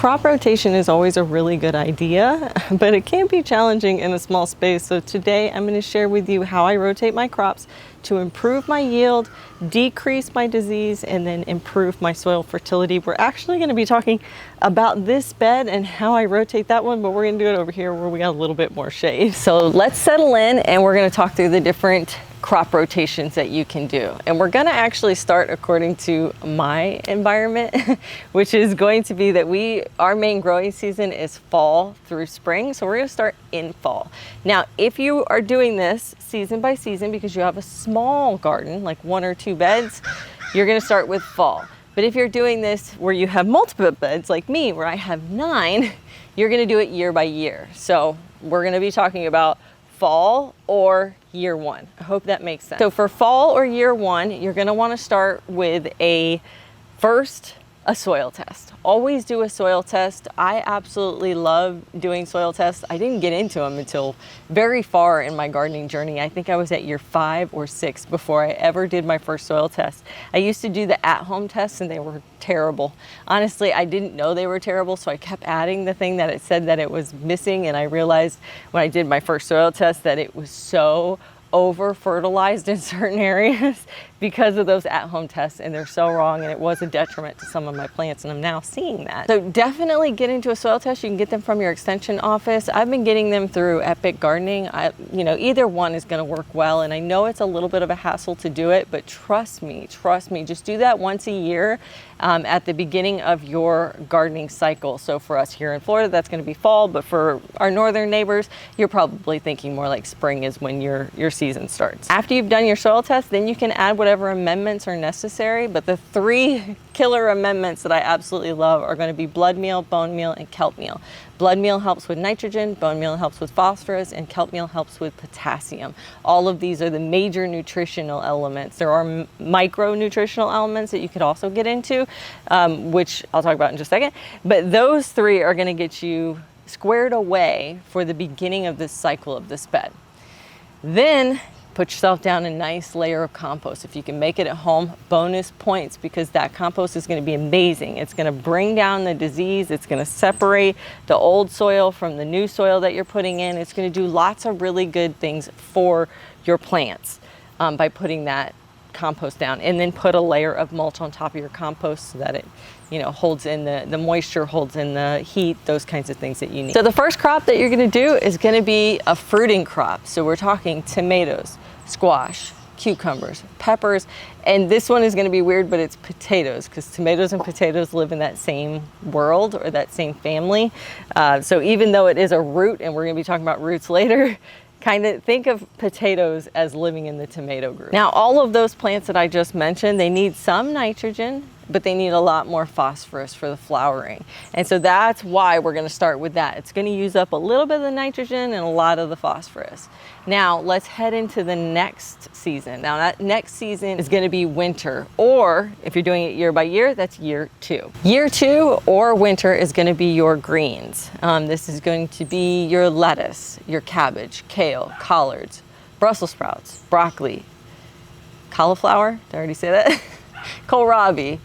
crop rotation is always a really good idea, but it can be challenging in a small space. So today I'm going to share with you how I rotate my crops to improve my yield, decrease my disease, and then improve my soil fertility. We're actually going to be talking about this bed and how I rotate that one, but we're going to do it over here where we got a little bit more shade. So let's settle in and we're going to talk through the different crop rotations that you can do. And we're going to actually start according to my environment, which is going to be that our main growing season is fall through spring. So we're going to start in fall. Now, if you are doing this season by season because you have a small garden, like 1 or 2 beds, you're going to start with fall. But if you're doing this where you have multiple beds like me, where I have 9, you're going to do it year by year. So we're going to be talking about fall or year 1. I hope that makes sense. So for fall or year 1, you're going to want to start with a soil test. Always do a soil test. I absolutely love doing soil tests. I didn't get into them until very far in my gardening journey. I think I was at year 5 or 6 before I ever did my first soil test. I used to do the at-home tests and they were terrible. Honestly, I didn't know they were terrible, so I kept adding the thing that it said that it was missing, and I realized when I did my first soil test that it was so over fertilized in certain areas because of those at-home tests, and they're so wrong, and it was a detriment to some of my plants, and I'm now seeing that. So definitely get into a soil test. You can get them from your extension office. I've been getting them through Epic Gardening. Either one is going to work well, and I know it's a little bit of a hassle to do it, but trust me, just do that once a year at the beginning of your gardening cycle. So for us here in Florida, that's going to be fall, but for our northern neighbors, you're probably thinking more like spring is when your season starts. After you've done your soil test, then you can add whatever amendments are necessary, but the 3 killer amendments that I absolutely love are going to be blood meal, bone meal, and kelp meal. Blood meal helps with nitrogen, bone meal helps with phosphorus, and kelp meal helps with potassium. All of these are the major nutritional elements. There are micronutritional elements that you could also get into, which I'll talk about in just a second, but those 3 are going to get you squared away for the beginning of this cycle of this bed. Then put yourself down a nice layer of compost. If you can make it at home, bonus points, because that compost is going to be amazing. It's going to bring down the disease. It's going to separate the old soil from the new soil that you're putting in. It's going to do lots of really good things for your plants by putting that compost down. And then put a layer of mulch on top of your compost so that it holds in the moisture, holds in the heat, those kinds of things that you need. So the first crop that you're going to do is going to be a fruiting crop. So we're talking tomatoes, squash, cucumbers, peppers, and this one is going to be weird, but it's potatoes, because tomatoes and potatoes live in that same world or that same family. So even though it is a root, and we're going to be talking about roots later, kind of think of potatoes as living in the tomato group. Now, all of those plants that I just mentioned, they need some nitrogen, but they need a lot more phosphorus for the flowering. And so that's why we're going to start with that. It's going to use up a little bit of the nitrogen and a lot of the phosphorus. Now let's head into the next season. Now that next season is going to be winter, or if you're doing it year by year, that's year 2. Year 2 or winter is going to be your greens. This is going to be your lettuce, your cabbage, kale, collards, Brussels sprouts, broccoli, cauliflower. Did I already say that? Kohlrabi,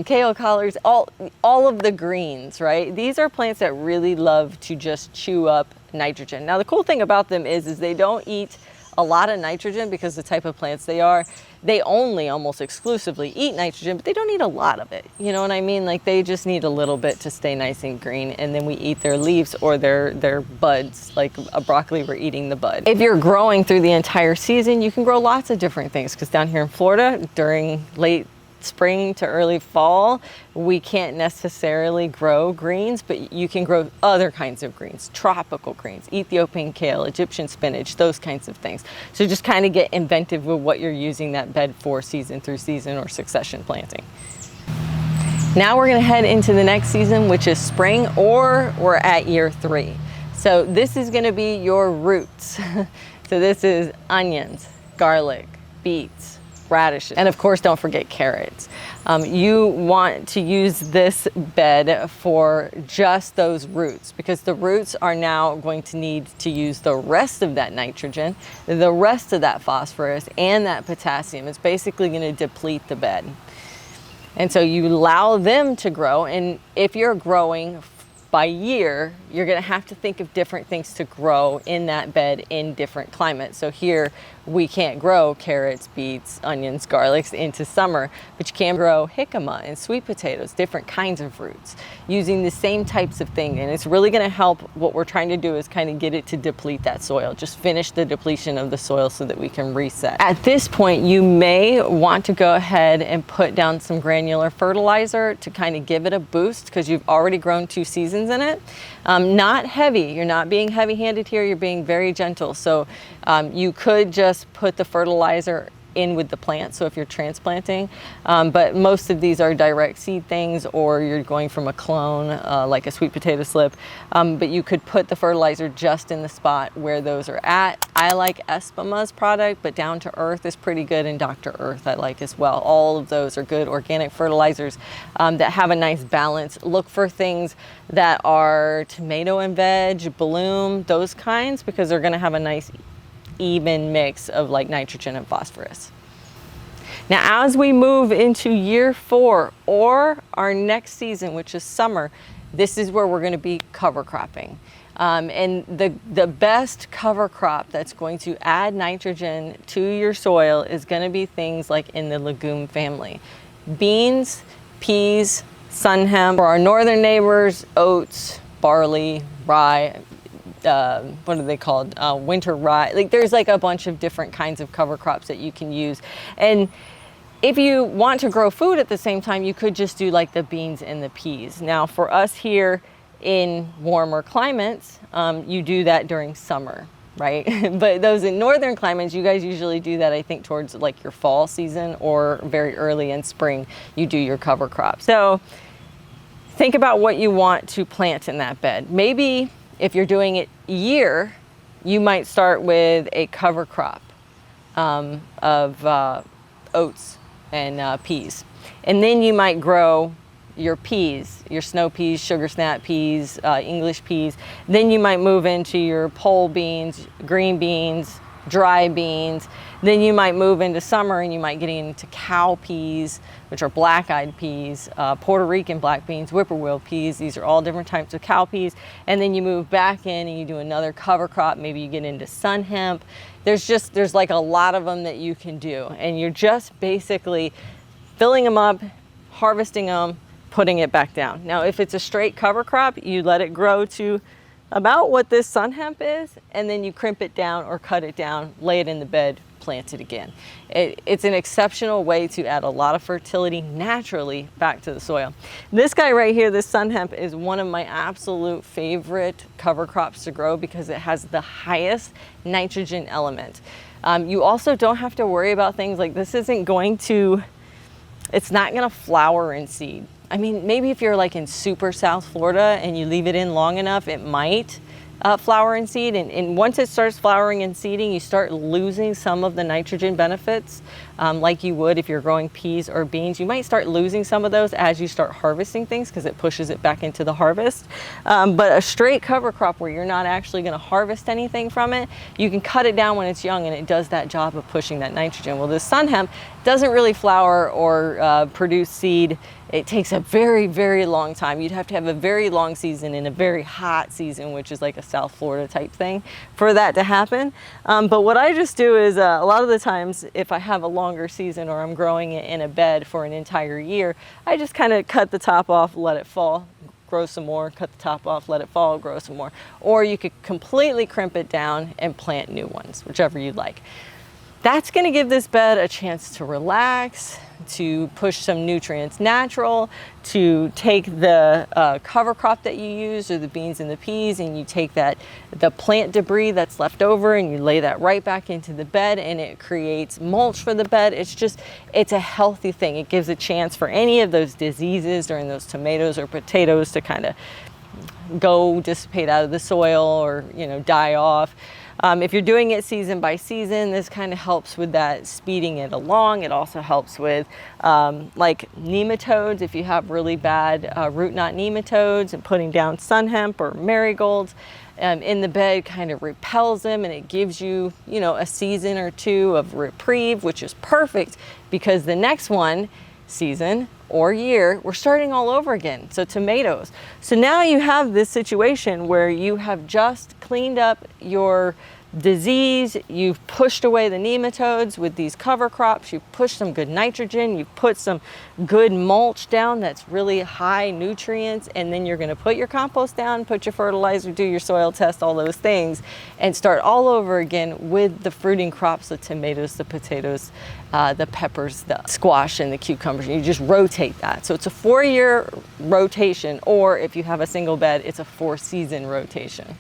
kale, collards, all of the greens, right? These are plants that really love to just chew up nitrogen. Now, the cool thing about them is they don't eat a lot of nitrogen because the type of plants they are. They only almost exclusively eat nitrogen, but they don't eat a lot of it. You know what I mean? Like, they just need a little bit to stay nice and green, and then we eat their leaves or their buds. Like a broccoli, we're eating the bud. If you're growing through the entire season, you can grow lots of different things, because down here in Florida, during late spring to early fall, we can't necessarily grow greens, but you can grow other kinds of greens, tropical greens, Ethiopian kale, Egyptian spinach, those kinds of things. So just kind of get inventive with what you're using that bed for season through season or succession planting. Now we're going to head into the next season, which is spring, or we're at year 3. So this is going to be your roots. So this is onions, garlic, beets, radishes, and of course don't forget carrots. You want to use this bed for just those roots, because the roots are now going to need to use the rest of that nitrogen, the rest of that phosphorus, and that potassium. It's basically going to deplete the bed. And so you allow them to grow. And if you're growing by year, you're going to have to think of different things to grow in that bed in different climates. So here we can't grow carrots, beets, onions, garlics into summer, but you can grow jicama and sweet potatoes, different kinds of roots, using the same types of thing. And it's really going to help. What we're trying to do is kind of get it to deplete that soil, just finish the depletion of the soil so that we can reset. At this point, you may want to go ahead and put down some granular fertilizer to kind of give it a boost, because you've already grown 2 seasons in it. Not heavy. You're not being heavy-handed here. You're being very gentle. So you could just put the fertilizer in with the plant, so if you're transplanting, but most of these are direct seed things, or you're going from a clone, like a sweet potato slip, but you could put the fertilizer just in the spot where those are at. I like Espama's product, but Down to Earth is pretty good, and Dr. Earth I like as well. All of those are good organic fertilizers that have a nice balance. Look for things that are tomato and veg, bloom, those kinds, because they're going to have a nice even mix of like nitrogen and phosphorus. Now, as we move into year 4 or our next season, which is summer, this is where we're going to be cover cropping. And the best cover crop that's going to add nitrogen to your soil is going to be things like in the legume family. Beans, peas, sun hemp. For our northern neighbors, oats, barley, rye, what are they called? Winter rye. Like, there's like a bunch of different kinds of cover crops that you can use. And if you want to grow food at the same time, you could just do like the beans and the peas. Now, for us here in warmer climates, you do that during summer, right? But those in northern climates, you guys usually do that, I think, towards like your fall season or very early in spring, you do your cover crop. So think about what you want to plant in that bed. Maybe if you're doing it year, you might start with a cover crop of oats and peas. And then you might grow your peas, your snow peas, sugar snap peas, English peas. Then you might move into your pole beans, green beans, dry beans. Then you might move into summer and you might get into cow peas, which are black-eyed peas, Puerto Rican black beans, whippoorwill peas. These are all different types of cow peas. And then you move back in and you do another cover crop. Maybe you get into sun hemp. There's like a lot of them that you can do. And you're just basically filling them up, harvesting them, putting it back down. Now, if it's a straight cover crop, you let it grow to about what this sun hemp is, and then you crimp it down or cut it down, lay it in the bed, plant it again. It's an exceptional way to add a lot of fertility naturally back to the soil. This guy right here, this sun hemp, is one of my absolute favorite cover crops to grow because it has the highest nitrogen element. You also don't have to worry about things like this it's not gonna flower and seed. I mean, maybe if you're like in super South Florida and you leave it in long enough, it might flower and seed. And once it starts flowering and seeding, you start losing some of the nitrogen benefits, like you would if you're growing peas or beans. You might start losing some of those as you start harvesting things because it pushes it back into the harvest. But a straight cover crop where you're not actually going to harvest anything from it, you can cut it down when it's young and it does that job of pushing that nitrogen. Well, this sun hemp doesn't really flower or produce seed. It takes a very, very long time. You'd have to have a very long season in a very hot season, which is like a South Florida type thing, for that to happen. But what I just do is a lot of the times, if I have a longer season or I'm growing it in a bed for an entire year, I just kind of cut the top off, let it fall, grow some more, cut the top off, let it fall, grow some more. Or you could completely crimp it down and plant new ones, whichever you'd like. That's going to give this bed a chance to relax, to push some nutrients natural, to take the cover crop that you use, or the beans and the peas, and you take the plant debris that's left over and you lay that right back into the bed, and it creates mulch for the bed. It's a healthy thing. It gives a chance for any of those diseases during those tomatoes or potatoes to kind of go dissipate out of the soil or, die off. If you're doing it season by season, this kind of helps with that, speeding it along. It also helps with like nematodes. If you have really bad root knot nematodes, and putting down sun hemp or marigolds in the bed kind of repels them, and it gives you, a season or two of reprieve, which is perfect because the next season or year, we're starting all over again. So tomatoes. So now you have this situation where you have just cleaned up your disease, you've pushed away the nematodes with these cover crops, you've pushed some good nitrogen, you've put some good mulch down that's really high nutrients, and then you're going to put your compost down, put your fertilizer, do your soil test, all those things, and start all over again with the fruiting crops, the tomatoes, the potatoes, the peppers, the squash, and the cucumbers. You just rotate that. So it's a 4-year rotation, or if you have a single bed, it's a 4-season rotation.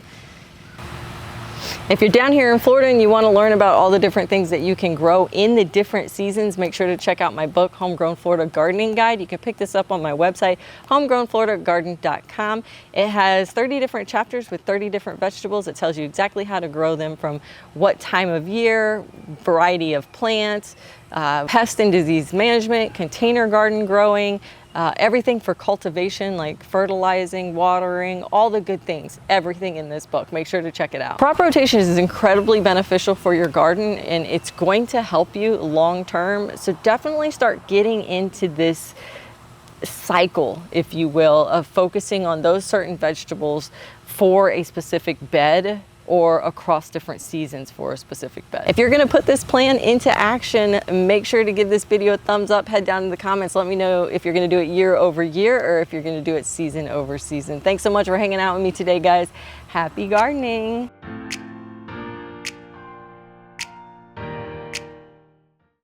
If you're down here in Florida and you want to learn about all the different things that you can grow in the different seasons, make sure to check out my book, Homegrown Florida Gardening Guide. You can pick this up on my website, homegrownfloridagarden.com. It has 30 different chapters with 30 different vegetables. It tells you exactly how to grow them, from what time of year, variety of plants, pest and disease management, container garden growing, everything for cultivation, like fertilizing, watering, all the good things, everything in this book. Make sure to check it out. Crop rotation is incredibly beneficial for your garden, and it's going to help you long term. So definitely start getting into this cycle, if you will, of focusing on those certain vegetables for a specific bed, or across different seasons for a specific bed. If you're gonna put this plan into action, make sure to give this video a thumbs up, head down in the comments, let me know if you're gonna do it year over year or if you're gonna do it season over season. Thanks so much for hanging out with me today, guys. Happy gardening.